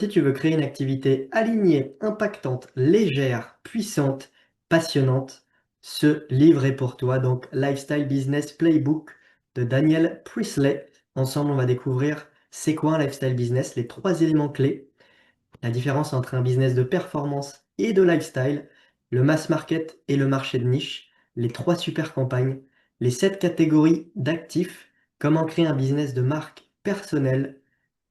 Si tu veux créer une activité alignée, impactante, légère, puissante, passionnante, ce livre est pour toi. Donc, Lifestyle Business Playbook de Daniel Priestley. Ensemble, on va découvrir c'est quoi un lifestyle business, les 3 éléments clés, la différence entre un business de performance et de lifestyle, le mass market et le marché de niche, les 3 super campagnes, les 7 catégories d'actifs, comment créer un business de marque personnelle,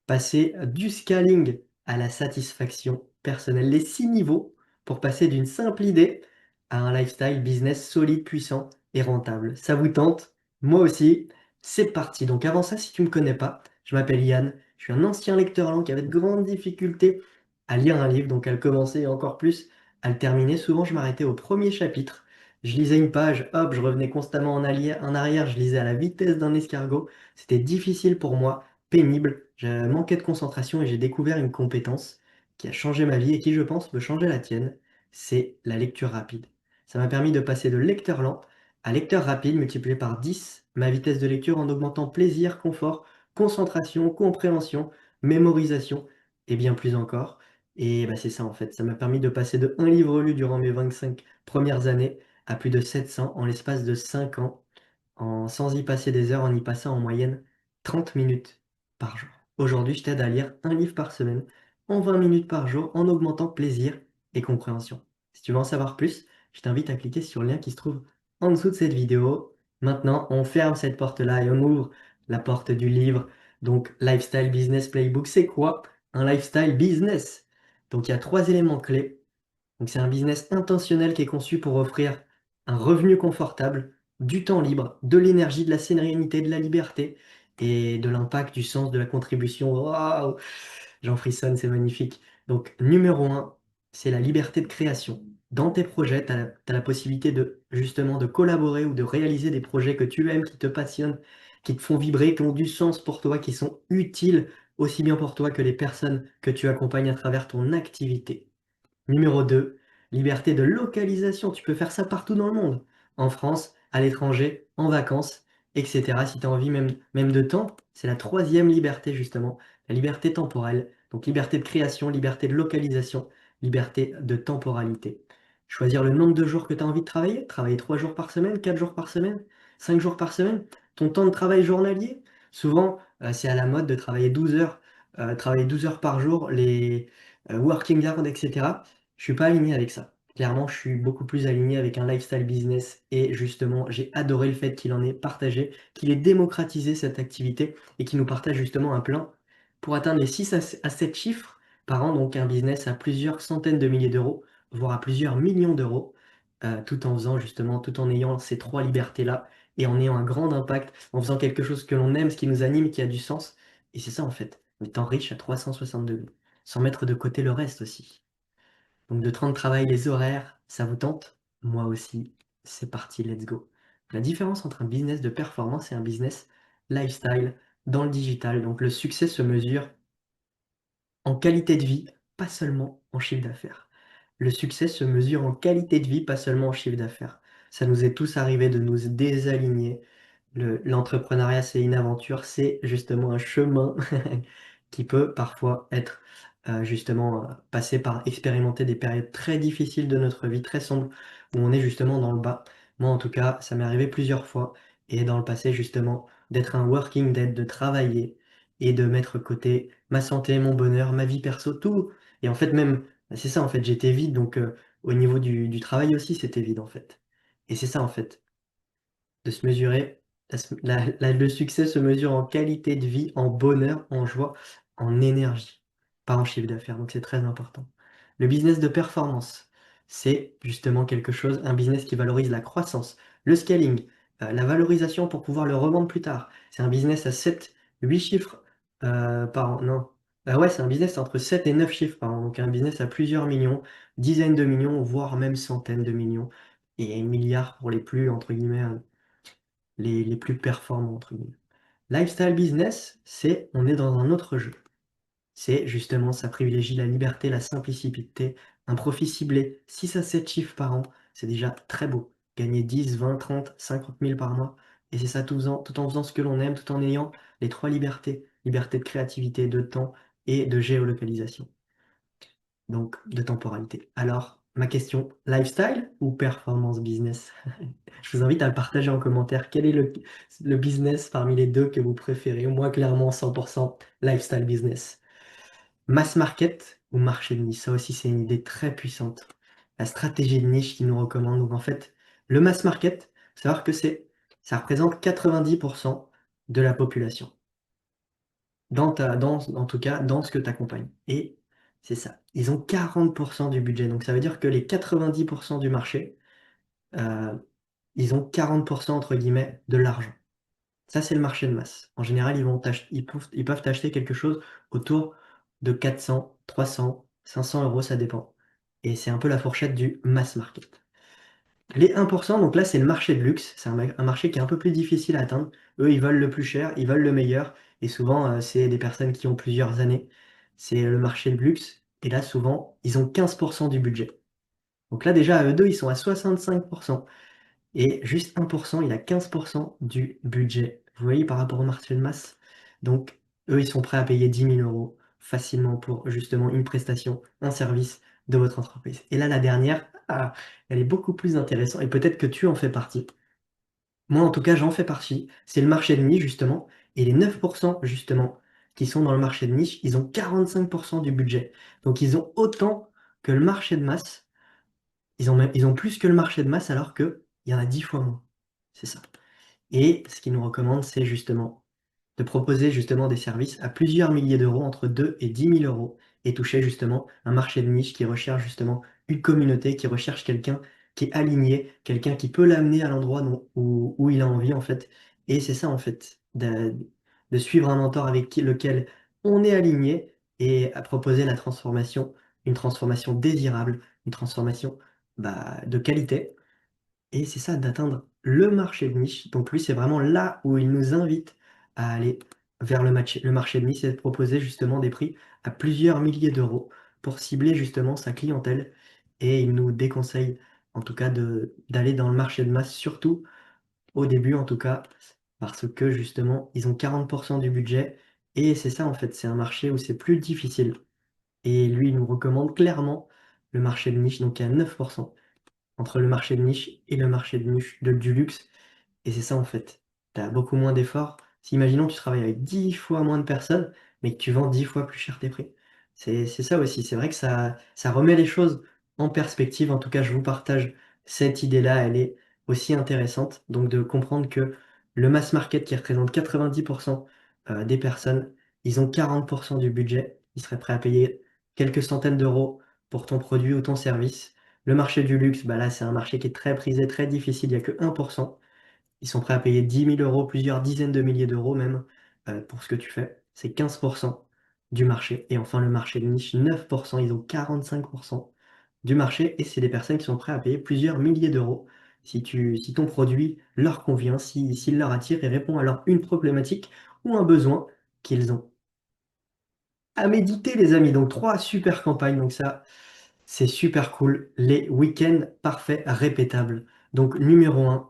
passer du scaling à la satisfaction personnelle, les 6 niveaux pour passer d'une simple idée à un lifestyle business solide, puissant et rentable. Ça vous tente? Moi aussi. C'est parti. Donc avant ça, si tu ne me connais pas, je m'appelle Yann, je suis un ancien lecteur lent qui avait de grandes difficultés à lire un livre, donc à le commencer et encore plus à le terminer. Souvent, je m'arrêtais au premier chapitre. Je lisais une page, hop, je revenais constamment en arrière, je lisais à la vitesse d'un escargot. C'était difficile pour moi, pénible, je manquais de concentration et j'ai découvert une compétence qui a changé ma vie et qui, je pense, peut changer la tienne, c'est la lecture rapide. Ça m'a permis de passer de lecteur lent à lecteur rapide multiplié par 10 ma vitesse de lecture en augmentant plaisir, confort, concentration, compréhension, mémorisation et bien plus encore. Et bah, c'est ça en fait, ça m'a permis de passer de un livre lu durant mes 25 premières années à plus de 700 en l'espace de 5 ans sans y passer des heures, en y passant en moyenne 30 minutes par jour. Aujourd'hui, je t'aide à lire un livre par semaine, en 20 minutes par jour, en augmentant plaisir et compréhension. Si tu veux en savoir plus, je t'invite à cliquer sur le lien qui se trouve en dessous de cette vidéo. Maintenant, on ferme cette porte-là et on ouvre la porte du livre. Donc, Lifestyle Business Playbook, c'est quoi un lifestyle business? Donc, il y a 3 éléments clés. Donc c'est un business intentionnel qui est conçu pour offrir un revenu confortable, du temps libre, de l'énergie, de la sérénité, de la liberté et de l'impact, du sens, de la contribution. Waouh! J'en frissonne, c'est magnifique. Donc numéro un, c'est la liberté de création. Dans tes projets, tu as la possibilité de justement de collaborer ou de réaliser des projets que tu aimes, qui te passionnent, qui te font vibrer, qui ont du sens pour toi, qui sont utiles aussi bien pour toi que les personnes que tu accompagnes à travers ton activité. Numéro 2, liberté de localisation. Tu peux faire ça partout dans le monde. En France, à l'étranger, en vacances, etc. Si tu as envie même de temps, c'est la troisième liberté justement, la liberté temporelle. Donc liberté de création, liberté de localisation, liberté de temporalité. Choisir le nombre de jours que tu as envie de travailler 3 jours par semaine, 4 jours par semaine, 5 jours par semaine, ton temps de travail journalier. Souvent, c'est à la mode de travailler 12 heures par jour, les working hard, etc. Je suis pas aligné avec ça. Clairement, je suis beaucoup plus aligné avec un lifestyle business et justement, j'ai adoré le fait qu'il en ait partagé, qu'il ait démocratisé cette activité et qu'il nous partage justement un plan pour atteindre les 6 à 7 chiffres par an, donc un business à plusieurs centaines de milliers d'euros, voire à plusieurs millions d'euros, tout en faisant justement, tout en ayant ces 3 libertés-là et en ayant un grand impact, en faisant quelque chose que l'on aime, ce qui nous anime, qui a du sens. Et c'est ça en fait, en étant riche à 360 degrés, sans mettre de côté le reste aussi. Donc de 30 travail, les horaires, ça vous tente? Moi aussi, c'est parti, let's go. La différence entre un business de performance et un business lifestyle dans le digital. Donc le succès se mesure en qualité de vie, pas seulement en chiffre d'affaires. Le succès se mesure en qualité de vie, pas seulement en chiffre d'affaires. Ça nous est tous arrivé de nous désaligner. L'entrepreneuriat, c'est une aventure, c'est justement un chemin qui peut parfois être justement passé par expérimenter des périodes très difficiles de notre vie, très sombres, où on est justement dans le bas. Moi, en tout cas, ça m'est arrivé plusieurs fois, et dans le passé, justement, d'être un working dead, de travailler et de mettre de côté ma santé, mon bonheur, ma vie perso, tout. Et en fait, même, c'est ça, en fait, j'étais vide, donc au niveau du travail aussi, c'était vide, en fait. Et c'est ça, en fait, de se mesurer, le succès se mesure en qualité de vie, en bonheur, en joie, en énergie, pas en chiffre d'affaires, donc c'est très important. Le business de performance, c'est justement quelque chose, un business qui valorise la croissance, le scaling, la valorisation pour pouvoir le revendre plus tard. C'est un business à 7, 8 chiffres par an. Non. Ouais, c'est un business entre 7 et 9 chiffres par an. Donc un business à plusieurs millions, dizaines de millions, voire même centaines de millions. Et milliards pour les plus, entre guillemets, les plus performants, entre guillemets. Lifestyle business, c'est on est dans un autre jeu. C'est justement, ça privilégie la liberté, la simplicité, un profit ciblé, 6 à 7 chiffres par an, c'est déjà très beau. Gagner 10, 20, 30, 50 000 par mois. Et c'est ça tout en faisant ce que l'on aime, tout en ayant les 3 libertés. Liberté de créativité, de temps et de géolocalisation. donc de temporalité. Alors, ma question, lifestyle ou performance business? Je vous invite à le partager en commentaire. Quel est le business parmi les deux que vous préférez? Moi, clairement, 100% lifestyle business. Mass market ou marché de niche? Ça aussi, c'est une idée très puissante. La stratégie de niche qu'ils nous recommande. Donc, en fait, le mass market, faut savoir que ça représente 90% de la population. En tout cas, dans ce que tu accompagnes. Et c'est ça. Ils ont 40% du budget. Donc, ça veut dire que les 90% du marché, euh, ils ont 40% entre guillemets de l'argent. Ça, c'est le marché de masse. En général, ils peuvent t'acheter quelque chose autour de 400, 300, 500 euros, ça dépend. Et c'est un peu la fourchette du mass market. Les 1%, donc là, c'est le marché de luxe. C'est un marché qui est un peu plus difficile à atteindre. Eux, ils veulent le plus cher, ils veulent le meilleur. Et souvent, c'est des personnes qui ont plusieurs années. C'est le marché de luxe. Et là, souvent, ils ont 15% du budget. Donc là, déjà, eux deux, ils sont à 65%. Et juste 1%, il a 15% du budget. Vous voyez, par rapport au marché de masse. Donc, eux, ils sont prêts à payer 10 000 € facilement pour justement une prestation, un service de votre entreprise. Et là, la dernière, elle est beaucoup plus intéressante et peut-être que tu en fais partie. Moi, en tout cas, j'en fais partie. C'est le marché de niche, justement. Et les 9%, justement, qui sont dans le marché de niche, ils ont 45% du budget. Donc, ils ont autant que le marché de masse. Ils ont plus que le marché de masse alors qu'il y en a 10 fois moins. C'est ça. Et ce qu'ils nous recommandent, c'est justement de proposer justement des services à plusieurs milliers d'euros, entre 2 et 10 000 € et toucher justement un marché de niche qui recherche justement une communauté, qui recherche quelqu'un qui est aligné, quelqu'un qui peut l'amener à l'endroit où il a envie en fait. Et c'est ça en fait, de suivre un mentor avec lequel on est aligné et à proposer la transformation, une transformation désirable, une transformation de qualité et c'est ça, d'atteindre le marché de niche. Donc lui, c'est vraiment là où il nous invite à aller vers le marché de niche et de proposer justement des prix à plusieurs milliers d'euros pour cibler justement sa clientèle. Et il nous déconseille en tout cas d'aller dans le marché de masse, surtout au début en tout cas, parce que justement, ils ont 40% du budget. Et c'est ça en fait, c'est un marché où c'est plus difficile. Et lui, il nous recommande clairement le marché de niche, donc à 9% entre le marché de niche et le marché de niche du luxe. Et c'est ça en fait. Tu as beaucoup moins d'efforts. Si imaginons que tu travailles avec 10 fois moins de personnes, mais que tu vends 10 fois plus cher tes prix. C'est ça aussi. C'est vrai que ça remet les choses en perspective. En tout cas, je vous partage cette idée-là. Elle est aussi intéressante. Donc de comprendre que le mass market qui représente 90% des personnes, ils ont 40% du budget. Ils seraient prêts à payer quelques centaines d'euros pour ton produit ou ton service. Le marché du luxe, bah là, c'est un marché qui est très prisé, très difficile. Il n'y a que 1%. Ils sont prêts à payer 10 000 €, plusieurs dizaines de milliers d'euros même, pour ce que tu fais. C'est 15% du marché. Et enfin, le marché de niche, 9%. Ils ont 45% du marché. Et c'est des personnes qui sont prêtes à payer plusieurs milliers d'euros si ton produit leur convient, s'il leur attire et répond à leur une problématique ou un besoin qu'ils ont. À méditer, les amis. Donc, trois super campagnes. Donc ça, c'est super cool. Les week-ends parfaits répétables. Donc, numéro un,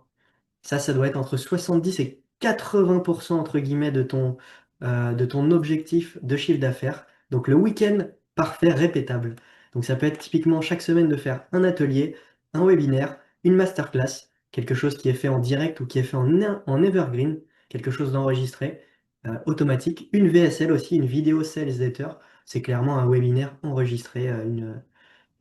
ça doit être entre 70 et 80% entre guillemets de ton objectif de chiffre d'affaires. Donc, le week-end parfait répétable. Donc, ça peut être typiquement chaque semaine de faire un atelier, un webinaire, une masterclass, quelque chose qui est fait en direct ou qui est fait en evergreen, quelque chose d'enregistré, automatique. Une VSL aussi, une vidéo sales letter. C'est clairement un webinaire enregistré,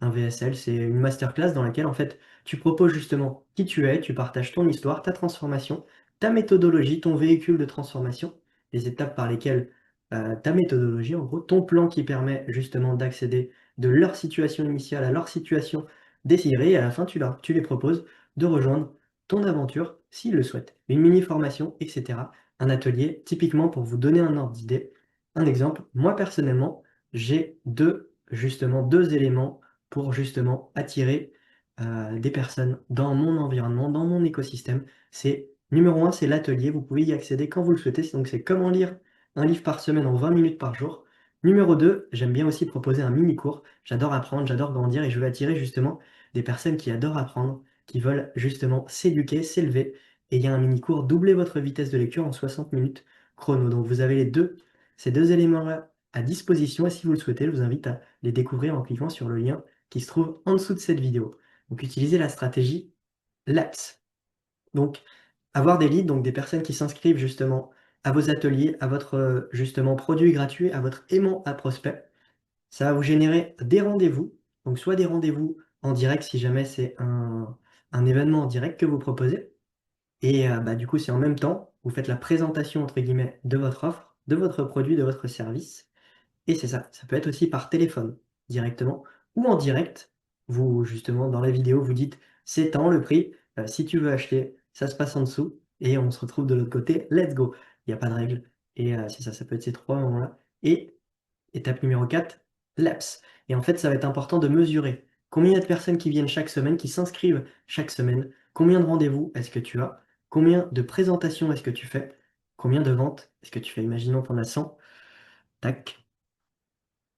un VSL, c'est une masterclass dans laquelle en fait tu proposes justement qui tu es, tu partages ton histoire, ta transformation, ta méthodologie, ton véhicule de transformation, les étapes par lesquelles ta méthodologie, en gros, ton plan qui permet justement d'accéder de leur situation initiale à leur situation désirée, et à la fin tu les proposes de rejoindre ton aventure s'ils le souhaitent. Une mini-formation, etc. Un atelier, typiquement pour vous donner un ordre d'idée. Un exemple, moi personnellement, j'ai justement deux éléments pour justement attirer des personnes dans mon environnement, dans mon écosystème. C'est numéro un, c'est l'atelier. Vous pouvez y accéder quand vous le souhaitez. Donc, c'est comment lire un livre par semaine en 20 minutes par jour. Numéro 2, j'aime bien aussi proposer un mini-cours. J'adore apprendre, j'adore grandir et je veux attirer justement des personnes qui adorent apprendre, qui veulent justement s'éduquer, s'élever. Et il y a un mini-cours, doubler votre vitesse de lecture en 60 minutes chrono. Donc, vous avez ces deux éléments-là à disposition. Et si vous le souhaitez, je vous invite à les découvrir en cliquant sur le lien qui se trouve en dessous de cette vidéo. Donc utilisez la stratégie LAPS. Donc avoir des leads, donc des personnes qui s'inscrivent justement à vos ateliers, à votre justement produit gratuit, à votre aimant à prospect. Ça va vous générer des rendez-vous, donc soit des rendez-vous en direct si jamais c'est un événement en direct que vous proposez et bah, du coup, c'est en même temps, vous faites la «présentation» entre guillemets de votre offre, de votre produit, de votre service et c'est ça. Ça peut être aussi par téléphone directement ou en direct. Vous justement dans la vidéo, vous dites: «C'est tant le prix, si tu veux acheter, ça se passe en dessous» et on se retrouve de l'autre côté, let's go. Il y a pas de règle et c'est ça, ça peut être ces 3 moments-là et étape numéro 4, laps. Et en fait, ça va être important de mesurer combien il y a de personnes qui viennent chaque semaine, qui s'inscrivent chaque semaine, combien de rendez-vous est-ce que tu as, combien de présentations est-ce que tu fais, combien de ventes est-ce que tu fais. Imaginons tu en as 100, tac,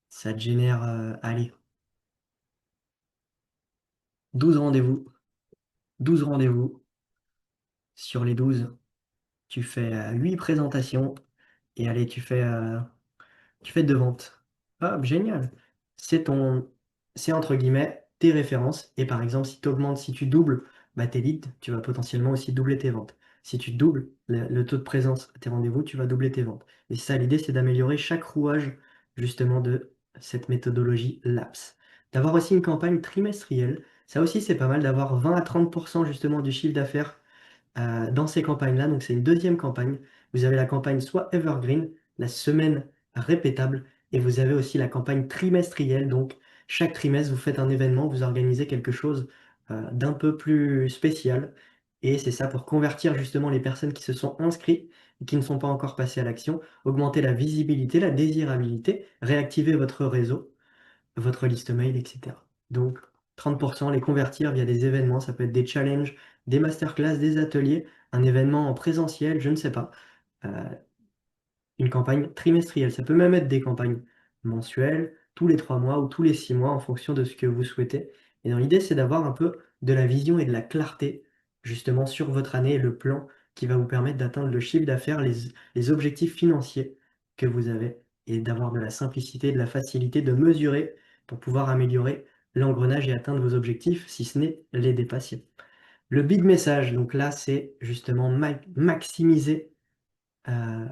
ça te génère, allez, 12 rendez-vous. 12 rendez-vous, sur les 12, tu fais, 8 présentations et allez, tu fais 2 ventes. Hop, génial! C'est ton c'est entre guillemets «tes références» et par exemple, si tu augmentes, si tu doubles, bah, tes leads, tu vas potentiellement aussi doubler tes ventes. Si tu doubles le taux de présence à tes rendez-vous, tu vas doubler tes ventes et ça, l'idée, c'est d'améliorer chaque rouage justement de cette méthodologie LAPS. D'avoir aussi une campagne trimestrielle, ça aussi, c'est pas mal d'avoir 20 à 30 justement du chiffre d'affaires dans ces campagnes-là, donc c'est une deuxième campagne. Vous avez la campagne soit evergreen, la semaine répétable, et vous avez aussi la campagne trimestrielle. Donc chaque trimestre, vous faites un événement, vous organisez quelque chose d'un peu plus spécial. Et c'est ça pour convertir justement les personnes qui se sont inscrites et qui ne sont pas encore passées à l'action, augmenter la visibilité, la désirabilité, réactiver votre réseau, votre liste mail, et cetera. Donc 30 les convertir via des événements, ça peut être des challenges, des masterclass, des ateliers, un événement en présentiel, je ne sais pas. Heu, une campagne trimestrielle, ça peut même être des campagnes mensuelles, tous les 3 mois ou tous les 6 mois en fonction de ce que vous souhaitez et dans l'idée, c'est d'avoir un peu de la vision et de la clarté justement sur votre année et le plan qui va vous permettre d'atteindre le chiffre d'affaires, les objectifs financiers que vous avez et d'avoir de la simplicité, de la facilité de mesurer pour pouvoir améliorer l'engrenage et atteindre vos objectifs, si ce n'est les dépasser. Le big message, donc là, c'est justement maximiser, heu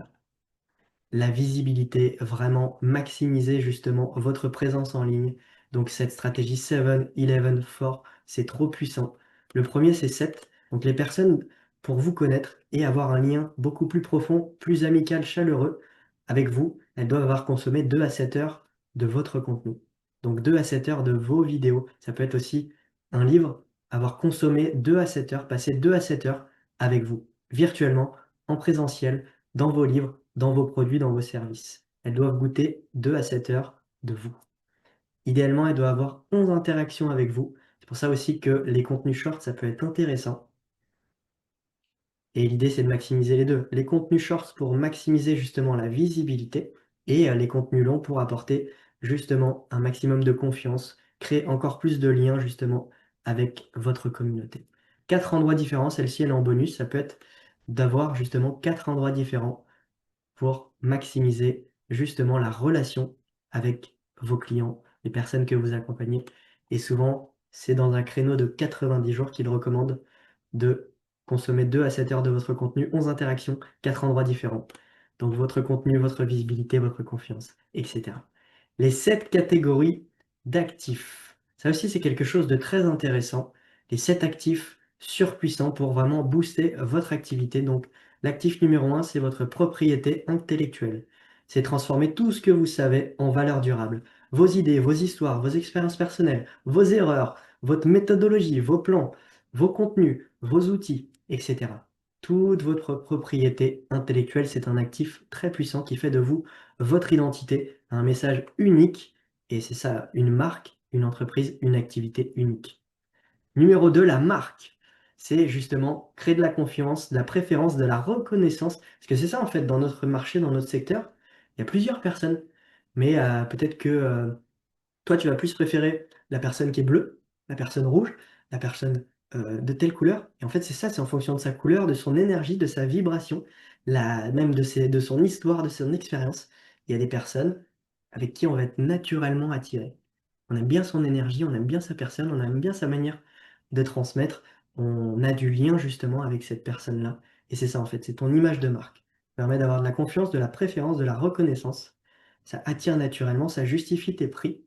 la visibilité, vraiment maximiser justement votre présence en ligne. Donc cette stratégie 7-11-4, c'est trop puissant. Le premier c'est 7, donc les personnes, pour vous connaître et avoir un lien beaucoup plus profond, plus amical, chaleureux avec vous, elles doivent avoir consommé 2 à 7 heures de votre contenu. Donc 2 à 7 heures de vos vidéos. Ça peut être aussi un livre, avoir consommé 2 à 7 heures, passer 2 à 7 heures avec vous, virtuellement, en présentiel, dans vos livres, dans vos produits, dans vos services. Elles doivent goûter 2 à 7 heures de vous. Idéalement, elles doivent avoir 11 interactions avec vous. C'est pour ça aussi que les contenus shorts, ça peut être intéressant et l'idée, c'est de maximiser les 2. Les contenus shorts pour maximiser justement la visibilité et les contenus longs pour apporter justement un maximum de confiance, créer encore plus de liens justement avec votre communauté. 4 endroits différents, celle-ci elle est en bonus, ça peut être d'avoir justement 4 endroits différents pour maximiser justement la relation avec vos clients, les personnes que vous accompagnez et souvent, c'est dans un créneau de 90 jours qu'ils recommandent de consommer 2 à 7 heures de votre contenu, 11 interactions, 4 endroits différents. Donc votre contenu, votre visibilité, votre confiance et cetera. Les 7 catégories d'actifs. Ça aussi, c'est quelque chose de très intéressant. Les 7 actifs surpuissants pour vraiment booster votre activité. Donc l'actif numéro 1, c'est votre propriété intellectuelle. C'est transformer tout ce que vous savez en valeur durable. Vos idées, vos histoires, vos expériences personnelles, vos erreurs, votre méthodologie, vos plans, vos contenus, vos outils, etc. Toute votre propriété intellectuelle, c'est un actif très puissant qui fait de vous votre identité, un message unique et c'est ça, une marque, une entreprise, une activité unique. Numéro 2, la marque. C'est justement créer de la confiance, de la préférence, de la reconnaissance. Parce que c'est ça en fait dans notre marché, dans notre secteur, il y a plusieurs personnes. Mais peut-être que, toi tu vas plus préférer la personne qui est bleue, la personne rouge, la personne, de telle couleur et en fait c'est ça, c'est en fonction de sa couleur, de son énergie, de sa vibration, la même de son histoire, de son expérience. Il y a des personnes avec qui on va être naturellement attiré. On aime bien son énergie, on aime bien sa personne, on aime bien sa manière de transmettre. On a du lien justement avec cette personne-là. Et c'est ça en fait, c'est ton image de marque. Ça permet d'avoir de la confiance, de la préférence, de la reconnaissance. Ça attire naturellement, ça justifie tes prix,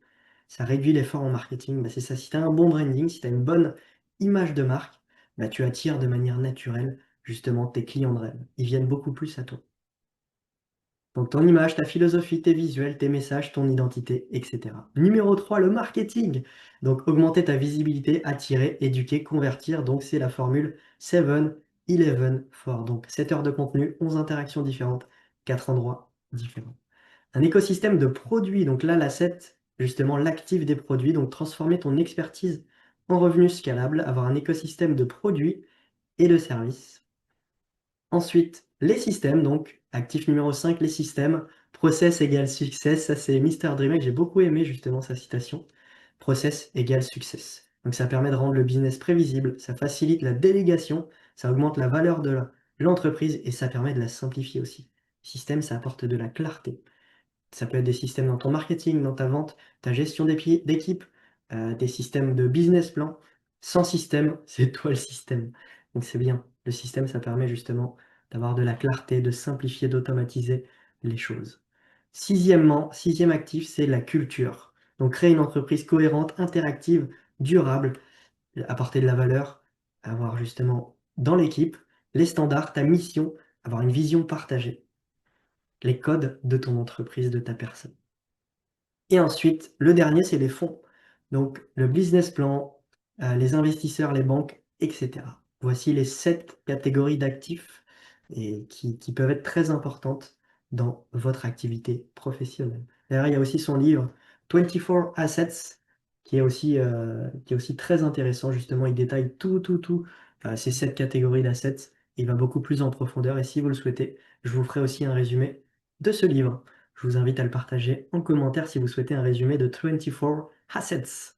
ça réduit l'effort en marketing. Bah, c'est ça, si tu as un bon branding, si tu as une bonne image de marque, bah, tu attires de manière naturelle justement tes clients de rêve. Ils viennent beaucoup plus à toi. Donc ton image, ta philosophie, tes visuels, tes messages, ton identité, etc. Numéro 3, le marketing. Donc augmenter ta visibilité, attirer, éduquer, convertir. Donc c'est la formule 7, 11, 4. Donc 7 heures de contenu, 11 interactions différentes, 4 endroits différents. Un écosystème de produits. Donc là, l'asset, justement l'actif des produits. Donc transformer ton expertise en revenus scalables, avoir un écosystème de produits et de services. Ensuite, les systèmes, donc actif numéro 5, les systèmes. Process égale success, ça c'est Mr. Dreamek, j'ai beaucoup aimé justement sa citation. Process égale success. Donc ça permet de rendre le business prévisible, ça facilite la délégation, ça augmente la valeur de l'entreprise et ça permet de la simplifier aussi. Système, ça apporte de la clarté. Ça peut être des systèmes dans ton marketing, dans ta vente, ta gestion d'équipe, des systèmes de business plan. Sans système, c'est toi le système. Donc c'est bien. Le système, ça permet justement d'avoir de la clarté, de simplifier, d'automatiser les choses. Sixièmement, sixième actif, c'est la culture. Donc créer une entreprise cohérente, interactive, durable, apporter de la valeur, avoir justement dans l'équipe les standards, ta mission, avoir une vision partagée, les codes de ton entreprise, de ta personne. Et ensuite, le dernier, c'est les fonds. Donc le business plan, les investisseurs, les banques, etc. Voici les 7 catégories d'actifs et qui peuvent être très importantes dans votre activité professionnelle. D'ailleurs, il y a aussi son livre 24 Assets qui est aussi très intéressant. Justement, il détaille tout, ces 7 catégories d'assets. Il va beaucoup plus en profondeur et si vous le souhaitez, je vous ferai aussi un résumé de ce livre. Je vous invite à le partager en commentaire si vous souhaitez un résumé de 24 Assets.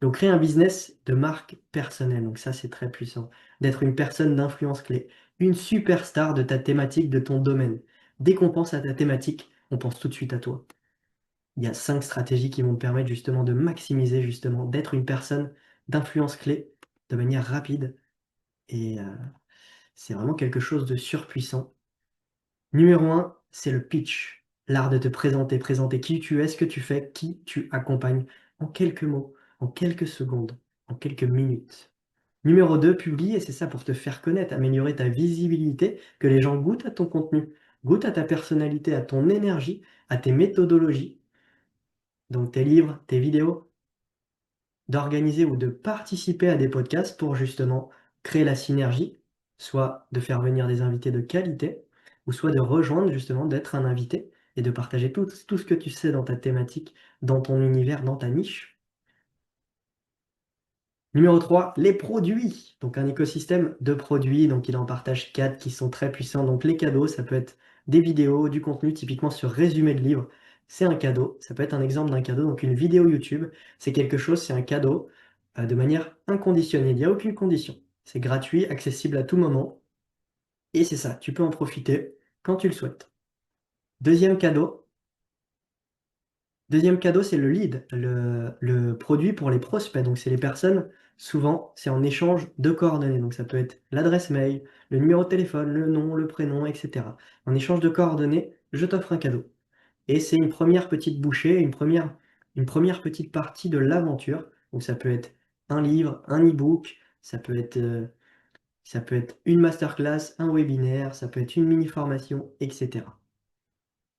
Donc, créer un business de marque personnelle. Donc, ça, c'est très puissant. D'être une personne d'influence clé, une superstar de ta thématique, de ton domaine. Dès qu'on pense à ta thématique, on pense tout de suite à toi. Il y a 5 stratégies qui vont te permettre justement de maximiser, justement, d'être une personne d'influence clé de manière rapide. Et c'est vraiment quelque chose de surpuissant. Numéro 1, c'est le pitch. L'art de te présenter, présenter qui tu es, ce que tu fais, qui tu accompagnes, en quelques mots, en quelques secondes, en quelques minutes. Numéro 2, publie, et c'est ça pour te faire connaître, améliorer ta visibilité, que les gens goûtent à ton contenu, goûtent à ta personnalité, à ton énergie, à tes méthodologies, donc tes livres, tes vidéos, d'organiser ou de participer à des podcasts pour justement créer la synergie, soit de faire venir des invités de qualité, ou soit de rejoindre justement, d'être un invité et de partager tout ce que tu sais dans ta thématique, dans ton univers, dans ta niche. Numéro 3, les produits. Donc un écosystème de produits, donc il en partage 4 qui sont très puissants. Donc les cadeaux, ça peut être des vidéos, du contenu, typiquement sur résumé de livre, c'est un cadeau. Ça peut être un exemple d'un cadeau. Donc une vidéo YouTube, c'est quelque chose, c'est un cadeau de manière inconditionnelle. Il n'y a aucune condition. C'est gratuit, accessible à tout moment. Et c'est ça, tu peux en profiter quand tu le souhaites. Deuxième cadeau, Deuxième cadeau, c'est le lead, le produit pour les prospects. Donc, c'est les personnes, souvent, c'est en échange de coordonnées. Donc, ça peut être l'adresse mail, le numéro de téléphone, le nom, le prénom, etc. En échange de coordonnées, je t'offre un cadeau. Et c'est une première petite bouchée, une première petite partie de l'aventure. Donc, ça peut être un livre, un e-book, ça peut être une masterclass, un webinaire, ça peut être une mini-formation, etc.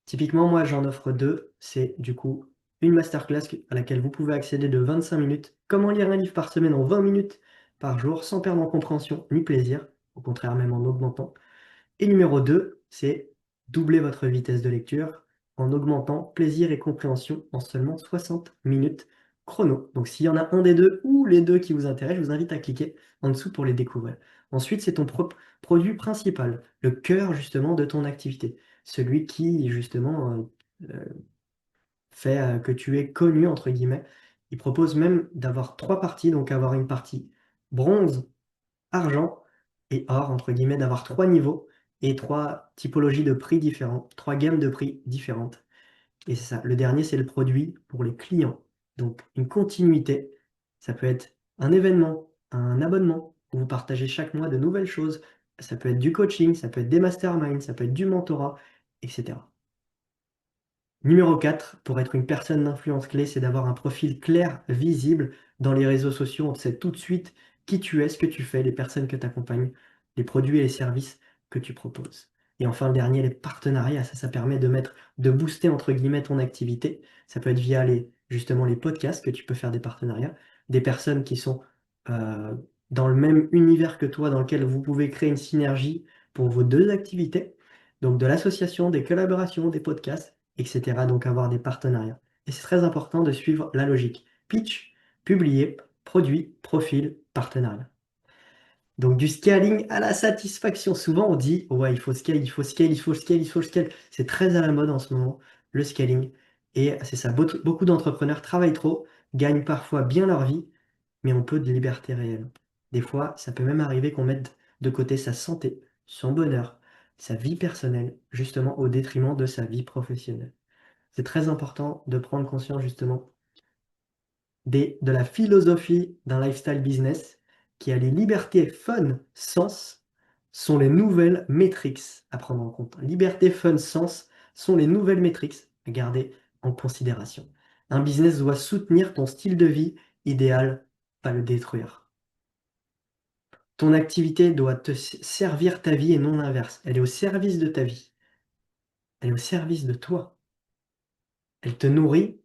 Typiquement, moi, j'en offre deux. C'est du coup une masterclass à laquelle vous pouvez accéder de 25 minutes. Comment lire un livre par semaine en 20 minutes par jour sans perdre en compréhension ni plaisir, au contraire même en augmentant. Et numéro 2, c'est doubler votre vitesse de lecture en augmentant plaisir et compréhension en seulement 60 minutes chrono. Donc s'il y en a un des deux ou les deux qui vous intéressent, je vous invite à cliquer en dessous pour les découvrir. Ensuite, c'est ton produit principal, le cœur justement de ton activité, celui qui justement fait que tu es connu, entre guillemets. Il propose même d'avoir 3 parties, donc avoir une partie bronze, argent et or, entre guillemets, d'avoir 3 niveaux et 3 typologies de prix différents, 3 gammes de prix différentes. Et c'est ça. Le dernier, c'est le produit pour les clients. Donc, une continuité. Ça peut être un événement, un abonnement, où vous partagez chaque mois de nouvelles choses. Ça peut être du coaching, ça peut être des masterminds, ça peut être du mentorat, etc. Numéro 4, pour être une personne d'influence clé, c'est d'avoir un profil clair, visible dans les réseaux sociaux. On sait tout de suite qui tu es, ce que tu fais, les personnes que tu accompagnes, les produits et les services que tu proposes. Et enfin, le dernier, les partenariats. Ça permet de booster, entre guillemets, ton activité. Ça peut être via justement les podcasts que tu peux faire des partenariats, des personnes qui sont euh, dans le même univers que toi, dans lequel vous pouvez créer une synergie pour vos deux activités. Donc de l'association, des collaborations, des podcasts, etc. Donc avoir des partenariats. Et c'est très important de suivre la logique. Pitch, publier, produit, profil, partenariat. Donc du scaling à la satisfaction. Souvent on dit, ouais, il faut scale, il faut scale, il faut scale, il faut scale. C'est très à la mode en ce moment, le scaling. Et c'est ça, beaucoup d'entrepreneurs travaillent trop, gagnent parfois bien leur vie, mais ont peu de liberté réelle. Des fois, ça peut même arriver qu'on mette de côté sa santé, son bonheur, sa vie personnelle, justement au détriment de sa vie professionnelle. C'est très important de prendre conscience justement de la philosophie d'un lifestyle business qui a les libertés, fun, sens sont les nouvelles métriques à prendre en compte. Liberté, fun, sens sont les nouvelles métriques à garder en considération. Un business doit soutenir ton style de vie idéal, pas le détruire. Ton activité doit te servir ta vie et non l'inverse. Elle est au service de ta vie. Elle est au service de toi. Elle te nourrit,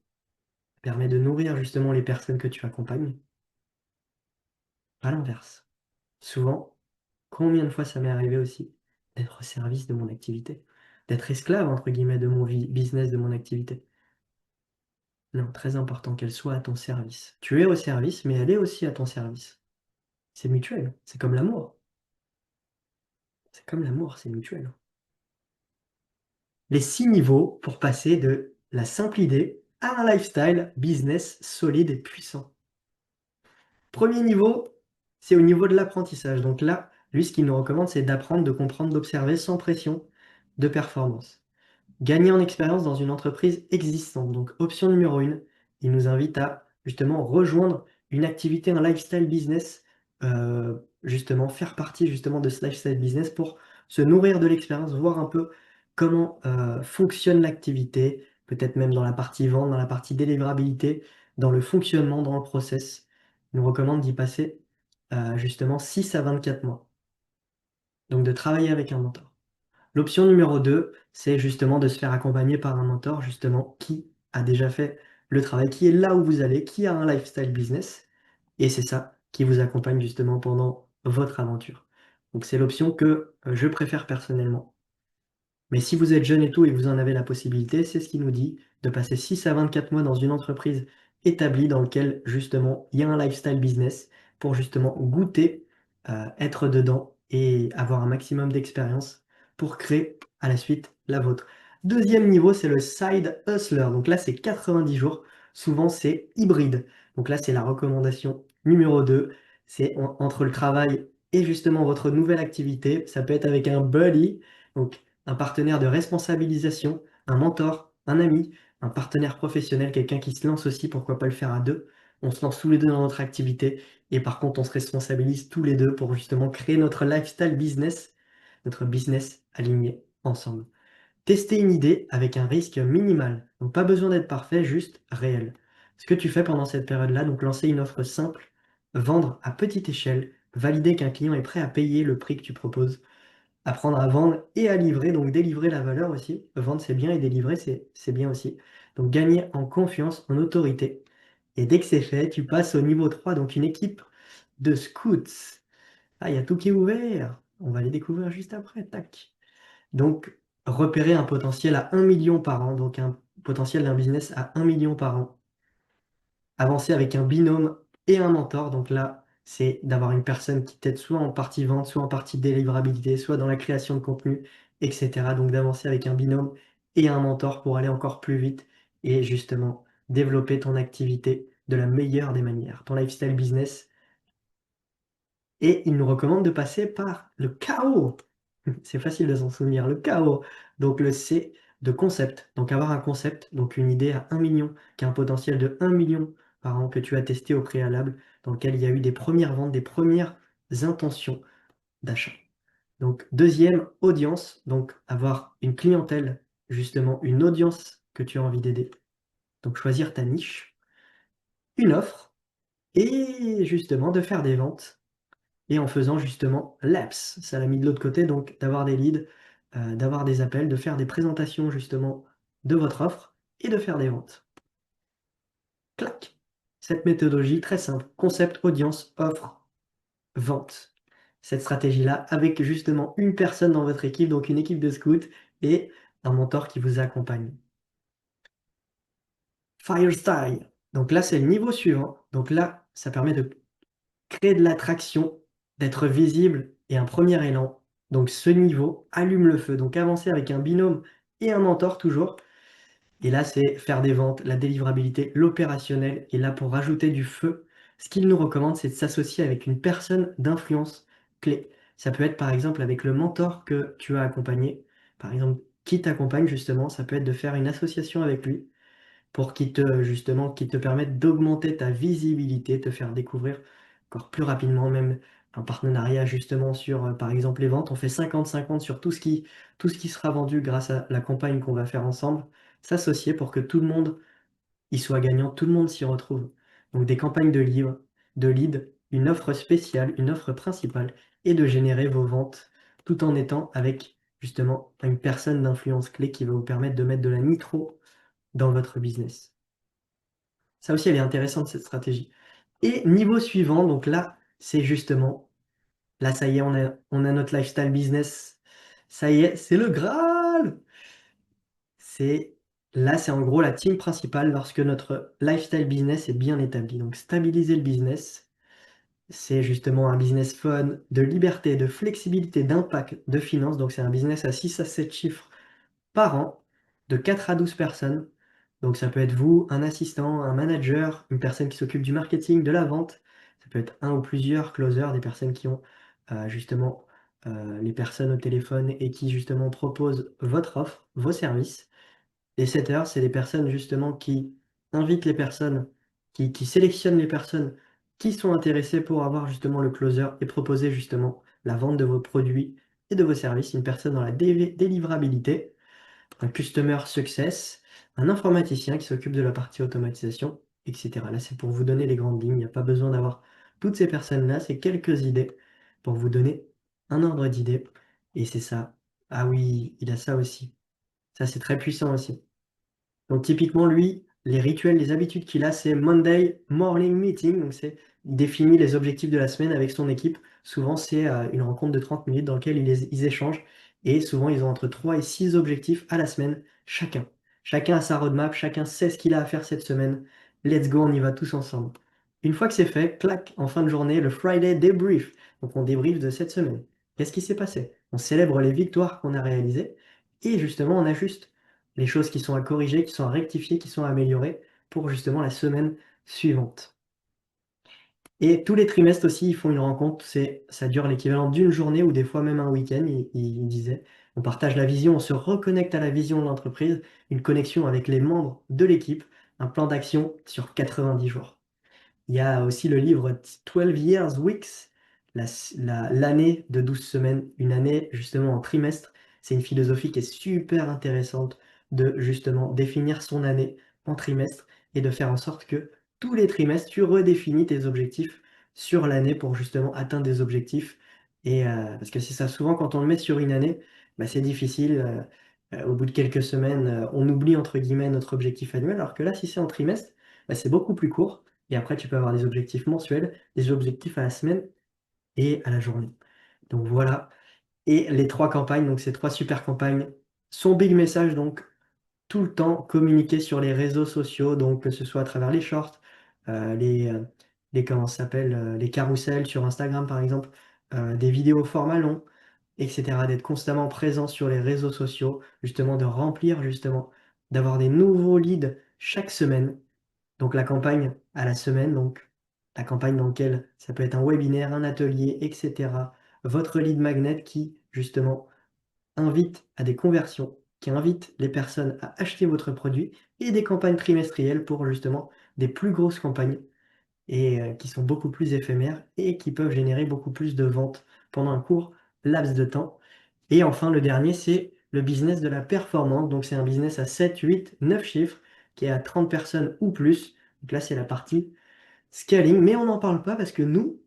permet de nourrir justement les personnes que tu accompagnes, pas l'inverse. Souvent, combien de fois ça m'est arrivé aussi d'être au service de mon activité, d'être esclave, entre guillemets, de mon business, de mon activité. Non, très important qu'elle soit à ton service. Tu es au service, mais elle est aussi à ton service. C'est mutuel, c'est comme l'amour. C'est comme l'amour, c'est mutuel. Les 6 niveaux pour passer de la simple idée à un lifestyle business solide et puissant. Premier niveau, c'est au niveau de l'apprentissage. Donc là, lui, ce qu'il nous recommande, c'est d'apprendre, de comprendre, d'observer sans pression de performance. Gagner en expérience dans une entreprise existante. Donc, option numéro 1, il nous invite à justement rejoindre une activité, un lifestyle business, justement faire partie justement de ce lifestyle business pour se nourrir de l'expérience, voir un peu comment fonctionne l'activité, peut-être même dans la partie vente, dans la partie délivrabilité, dans le fonctionnement, dans le process. Il nous recommande d'y passer justement 6 à 24 mois. Donc de travailler avec un mentor. L'option numéro 2, c'est justement de se faire accompagner par un mentor, justement, qui a déjà fait le travail, qui est là où vous allez, qui a un lifestyle business, et c'est ça qui vous accompagne justement pendant votre aventure. Donc c'est l'option que je préfère personnellement. Mais si vous êtes jeune et tout et vous en avez la possibilité, c'est ce qu'il nous dit, de passer 6 à 24 mois dans une entreprise établie dans laquelle justement il y a un lifestyle business pour justement goûter, être dedans et avoir un maximum d'expérience pour créer à la suite la vôtre. Deuxième niveau, c'est le side hustler. Donc là, c'est 90 jours. Souvent, c'est hybride. Donc là, c'est la recommandation numéro 2. C'est entre le travail et justement votre nouvelle activité. Ça peut être avec un buddy. Donc un partenaire de responsabilisation, un mentor, un ami, un partenaire professionnel, quelqu'un qui se lance aussi, pourquoi pas le faire à deux. On se lance tous les deux dans notre activité et par contre on se responsabilise tous les deux pour justement créer notre lifestyle business, notre business aligné ensemble. Tester une idée avec un risque minimal. Donc pas besoin d'être parfait, juste réel. Ce que tu fais pendant cette période-là, donc lancer une offre simple, vendre à petite échelle, valider qu'un client est prêt à payer le prix que tu proposes, apprendre à vendre et à livrer, donc délivrer la valeur aussi. Vendre, c'est bien et délivrer, c'est bien aussi. Donc gagner en confiance, en autorité. Et dès que c'est fait, tu passes au niveau 3, donc une équipe de scouts. Ah, il y a tout qui est ouvert. On va les découvrir juste après. Tac. Donc, repérer un potentiel à 1 million par an, donc un potentiel d'un business à 1 million par an. Avancer avec un binôme et un mentor. Donc là, c'est d'avoir une personne qui t'aide soit en partie vente, soit en partie délivrabilité, soit dans la création de contenu, etc. Donc d'avancer avec un binôme et un mentor pour aller encore plus vite et justement développer ton activité de la meilleure des manières, ton lifestyle business. Et il nous recommande de passer par le chaos. C'est facile de s'en souvenir, le chaos. Donc le C, de concept. Donc avoir un concept, donc une idée à 1 million, qui a un potentiel de 1 million par an que tu as testé au préalable, dans lequel il y a eu des premières ventes, des premières intentions d'achat. Donc deuxième, audience, donc avoir une clientèle, justement une audience que tu as envie d'aider. Donc choisir ta niche, une offre, et justement de faire des ventes. Et en faisant justement l'apps, ça l'a mis de l'autre côté, donc d'avoir des leads, d'avoir des appels, de faire des présentations justement de votre offre et de faire des ventes. Clac! Cette méthodologie très simple, concept, audience, offre, vente. Cette stratégie-là avec justement une personne dans votre équipe, donc une équipe de scouts et un mentor qui vous accompagne. Firestyle. Donc là, c'est le niveau suivant. Donc là, ça permet de créer de l'attraction, d'être visible et un premier élan. Donc ce niveau allume le feu. Donc avancer avec un binôme et un mentor toujours. Et là, c'est faire des ventes, la délivrabilité, l'opérationnel. Et là, pour rajouter du feu, ce qu'il nous recommande, c'est de s'associer avec une personne d'influence clé. Ça peut être par exemple avec le mentor que tu as accompagné. Par exemple, qui t'accompagne justement, ça peut être de faire une association avec lui pour qu'il te justement, qu'il te permette d'augmenter ta visibilité, te faire découvrir encore plus rapidement, même un partenariat justement sur, par exemple, les ventes. On fait 50-50 sur tout ce qui sera vendu grâce à la campagne qu'on va faire ensemble. S'associer pour que tout le monde y soit gagnant, tout le monde s'y retrouve. Donc des campagnes de livres, de leads, une offre spéciale, une offre principale et de générer vos ventes tout en étant avec justement une personne d'influence clé qui va vous permettre de mettre de la nitro dans votre business. Ça aussi, elle est intéressante, cette stratégie. Et niveau suivant, donc là, c'est justement, là, ça y est, on a notre lifestyle business. Ça y est, c'est le Graal! C'est, là, c'est en gros la team principale lorsque notre lifestyle business est bien établi. Donc, stabiliser le business, c'est justement un business fun, de liberté, de flexibilité, d'impact, de finance. Donc, c'est un business à 6 à 7 chiffres par an, de 4 à 12 personnes. Donc ça peut être vous, un assistant, un manager, une personne qui s'occupe du marketing, de la vente. Ça peut être un ou plusieurs closers, des personnes qui ont justement les personnes au téléphone et qui justement proposent votre offre, vos services. Les setters, c'est des personnes justement qui invitent les personnes, qui sélectionnent les personnes qui sont intéressées pour avoir justement le closer et proposer justement la vente de vos produits et de vos services. Une personne dans la délivrabilité, un customer success, un informaticien qui s'occupe de la partie automatisation, etc. Là, c'est pour vous donner les grandes lignes. Il n'y a pas besoin d'avoir toutes ces personnes-là, c'est quelques idées pour vous donner un ordre d'idée. Et c'est ça. Ah oui, il a ça aussi. Ça, c'est très puissant aussi. Donc typiquement, lui, les rituels, les habitudes qu'il a, c'est Monday Morning Meeting. Donc il définit les objectifs de la semaine avec son équipe. Souvent, c'est une rencontre de 30 minutes dans laquelle ils échangent. Et souvent, ils ont entre 3 et 6 objectifs à la semaine, chacun. Chacun a sa roadmap, chacun sait ce qu'il a à faire cette semaine. Let's go, on y va tous ensemble. Une fois que c'est fait, clac, en fin de journée, le Friday Debrief. Donc on débrief de cette semaine. Qu'est-ce qui s'est passé? On célèbre les victoires qu'on a réalisées. Et justement, on ajuste les choses qui sont à corriger, qui sont à rectifier, qui sont à améliorer pour justement la semaine suivante. Et tous les trimestres aussi, ils font une rencontre, ça dure l'équivalent d'une journée ou des fois même un week-end, il disait. On partage la vision, on se reconnecte à la vision de l'entreprise, une connexion avec les membres de l'équipe, un plan d'action sur 90 jours. Il y a aussi le livre 12 Years Weeks, l'année de 12 semaines, une année justement en trimestre. C'est une philosophie qui est super intéressante de justement définir son année en trimestre et de faire en sorte que tous les trimestres, tu redéfinis tes objectifs sur l'année pour justement atteindre des objectifs. Et parce que c'est ça, souvent quand on le met sur une année, bah, c'est difficile. Au bout de quelques semaines, on oublie entre guillemets notre objectif annuel, alors que là, si c'est en trimestre, bah, c'est beaucoup plus court. Et après, tu peux avoir des objectifs mensuels, des objectifs à la semaine et à la journée. Donc voilà. Et les trois campagnes, donc ces trois super campagnes, son big message, donc tout le temps communiquer sur les réseaux sociaux, donc que ce soit à travers les shorts, comment ça s'appelle, les carousels sur Instagram par exemple, des vidéos format long, etc. D'être constamment présent sur les réseaux sociaux, justement de remplir justement, d'avoir des nouveaux leads chaque semaine. Donc la campagne à la semaine, donc la campagne dans laquelle ça peut être un webinaire, un atelier, etc. Votre lead magnet qui, justement, invite à des conversions. qui invite les personnes à acheter votre produit et des campagnes trimestrielles pour justement des plus grosses campagnes et qui sont beaucoup plus éphémères et qui peuvent générer beaucoup plus de ventes pendant un court laps de temps. Et enfin, le dernier, c'est le business de la performance. Donc, c'est un business à 7, 8, 9 chiffres qui est à 30 personnes ou plus. Donc là, c'est la partie scaling, mais on n'en parle pas parce que nous,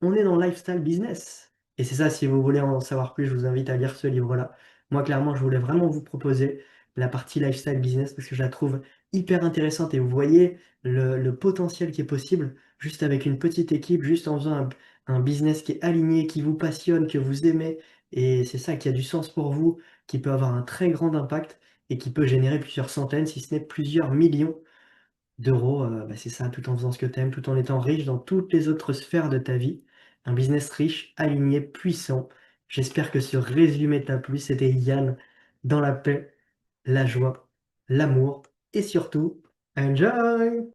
on est dans le lifestyle business. Et c'est ça, si vous voulez en savoir plus, je vous invite à lire ce livre-là. Moi, clairement, je voulais vraiment vous proposer la partie lifestyle business parce que je la trouve hyper intéressante et vous voyez le potentiel qui est possible juste avec une petite équipe, juste en faisant un business qui est aligné, qui vous passionne, que vous aimez. Et c'est ça qui a du sens pour vous, qui peut avoir un très grand impact et qui peut générer plusieurs centaines, si ce n'est plusieurs millions d'euros, bah, c'est ça, tout en faisant ce que tu aimes, tout en étant riche dans toutes les autres sphères de ta vie. Un business riche, aligné, puissant. J'espère que ce résumé t'a plu. C'était Yann dans la paix, la joie, l'amour et surtout, enjoy!